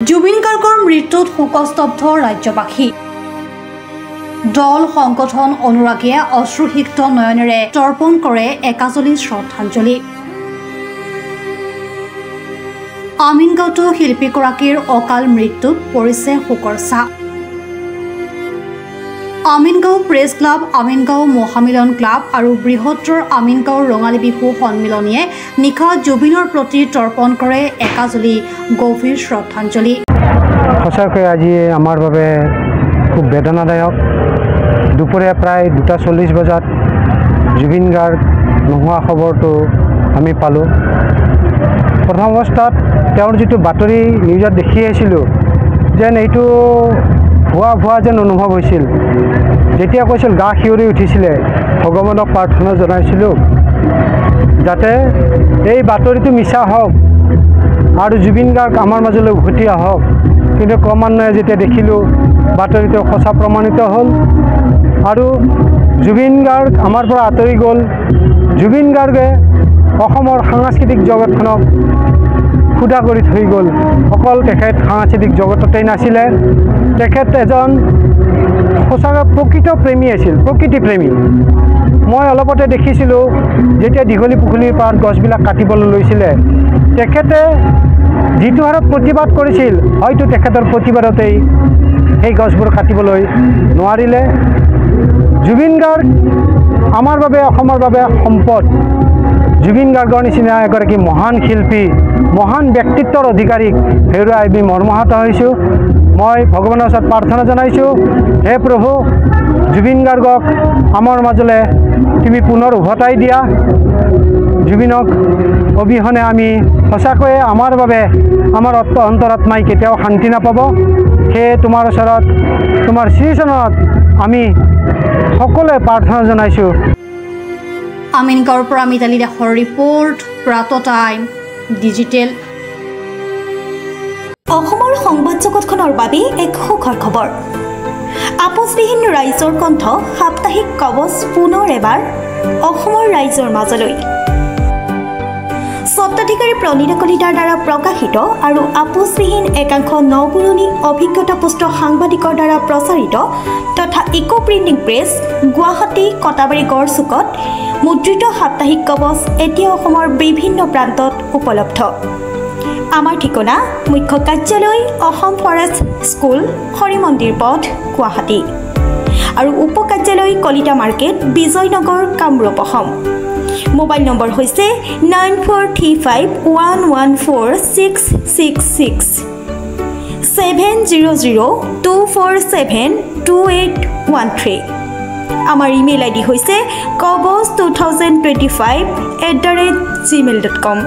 জুবিন গাৰ্গৰ মৃত্যুত শোকস্তব্ধ ৰাজ্যবাসী। দল সংগঠন অনুৰাগীয়ে অশ্ৰুসিক্ত নয়নেৰে তৰ্পণ কৰে একাজলি শ্ৰদ্ধাঞ্জলি। আমিনগাঁৱতো শিল্পীগৰাকীৰ অকাল মৃত্যুত পৰিছে শোকৰ ছাঁ। Amingaon press club, Amingaon Mahamilan club আৰু বৃহত্তৰ আমিনগাঁও ৰঙালী বিহু সন্মিলনীয়ে নিশা জুবিনৰ প্ৰতি তৰ্পণ কৰে একাজলি গভীৰ শ্ৰদ্ধাঞ্জলি। সঁচাকৈ আজি আমাৰ বাবে খুব বেদনাদায়ক। দুপৰীয়া প্ৰায় 2:40 বজাত জুবিন গাৰ্গ নোহোৱা খবৰটো আমি পালোঁ। প্ৰথম অৱস্থাত তেওঁৰ যিটো বাতৰি নিউজত দেখি আহিছিলোঁ যেন এইটো ভুৱা যেন অনুভৱ হৈছিল। যেতিয়া কৈছিল গা শিয়ৰি উঠিছিলে, ভগৱানক প্ৰাৰ্থনা জনাইছিলোঁ যাতে এই বাতৰিটো মিছা হওক আৰু জুবিন গাৰ্গ আমাৰ মাজলৈ উভতি আহক। কিন্তু ক্ৰমান্বয়ে যেতিয়া দেখিলোঁ বাতৰিটো সঁচা প্ৰমাণিত হ'ল আৰু জুবিন গাৰ্গ আমাৰ পৰা আঁতৰি গ'ল। জুবিন গাৰ্গে অসমৰ সাংস্কৃতিক জগতখনক ক্ষুধা কৰি থৈ গ'ল। অকল তেখেত সাংস্কৃতিক জগততেই নাছিলে, তেখেত এজন সঁচাকৈ প্ৰকৃত প্ৰেমী আছিল, প্ৰকৃতি প্ৰেমী। মই অলপতে দেখিছিলোঁ যেতিয়া দীঘলী পুখুৰীৰ পাৰত গছবিলাক কাটিবলৈ লৈছিলে, তেখেতে যিটো হাৰত প্ৰতিবাদ কৰিছিল হয়তো তেখেতৰ প্ৰতিবাদতেই সেই গছবোৰ কাটিবলৈ নোৱাৰিলে। জুবিন গাৰ্গ আমাৰ বাবে, অসমৰ বাবে সম্পদ। জুবিন গাৰ্গৰ নিচিনা এগৰাকী মহান শিল্পী, মহান ব্যক্তিত্বৰ অধিকাৰীক হেৰুৱাই আমি মৰ্মাহত হৈছোঁ। মই ভগৱানৰ ওচৰত প্ৰাৰ্থনা জনাইছোঁ, হে প্ৰভু জুবিন গাৰ্গক আমাৰ মাজলৈ তুমি পুনৰ উভতাই দিয়া। জুবিনক অবিহনে আমি সঁচাকৈয়ে আমাৰ বাবে আমাৰ অন্তৰাত্মাই কেতিয়াও শান্তি নাপাব। সেয়ে তোমাৰ ওচৰত, তোমাৰ শ্ৰীচৰণত আমি সকলোৱে প্ৰাৰ্থনা জনাইছোঁ। আমিনগাঁৱৰ পৰা মিতালী দাসৰ ৰিপৰ্ট, প্ৰাত টাইম ডিজিটেল। অসমৰ সংবাদ জগতখনৰ বাবে এক সুখৰ খবৰ। আপোচবিহীন ৰাইজৰ কণ্ঠ সাপ্তাহিক কবচ পুনৰ এবাৰ অসমৰ ৰাইজৰ মাজলৈ। স্বত্বাধিকাৰী প্ৰণীতা কলিতাৰ দ্বাৰা প্ৰকাশিত আৰু আপোচবিহীন একাংশ নপুৰণি অভিজ্ঞতাপুষ্ট সাংবাদিকৰ দ্বাৰা প্ৰচাৰিত তথা eco printing press, Guwahati Katabari গড়চুকত মুদ্ৰিত সাপ্তাহিক কবচ এতিয়া অসমৰ বিভিন্ন প্ৰান্তত উপলব্ধ। আমাৰ ঠিকনা মুখ্য কাৰ্যালয় অসম ফৰেষ্ট স্কুল, হৰি মন্দিৰ পথ, গুৱাহাটী আৰু উপ কাৰ্যালয় Kalita market, Bijoynagar, Kamrup, Assam. Mobile number হৈছে 9435114666 70024722813। আমাৰ ইমেইল আইডি হৈছে kobos2025@gmail.com।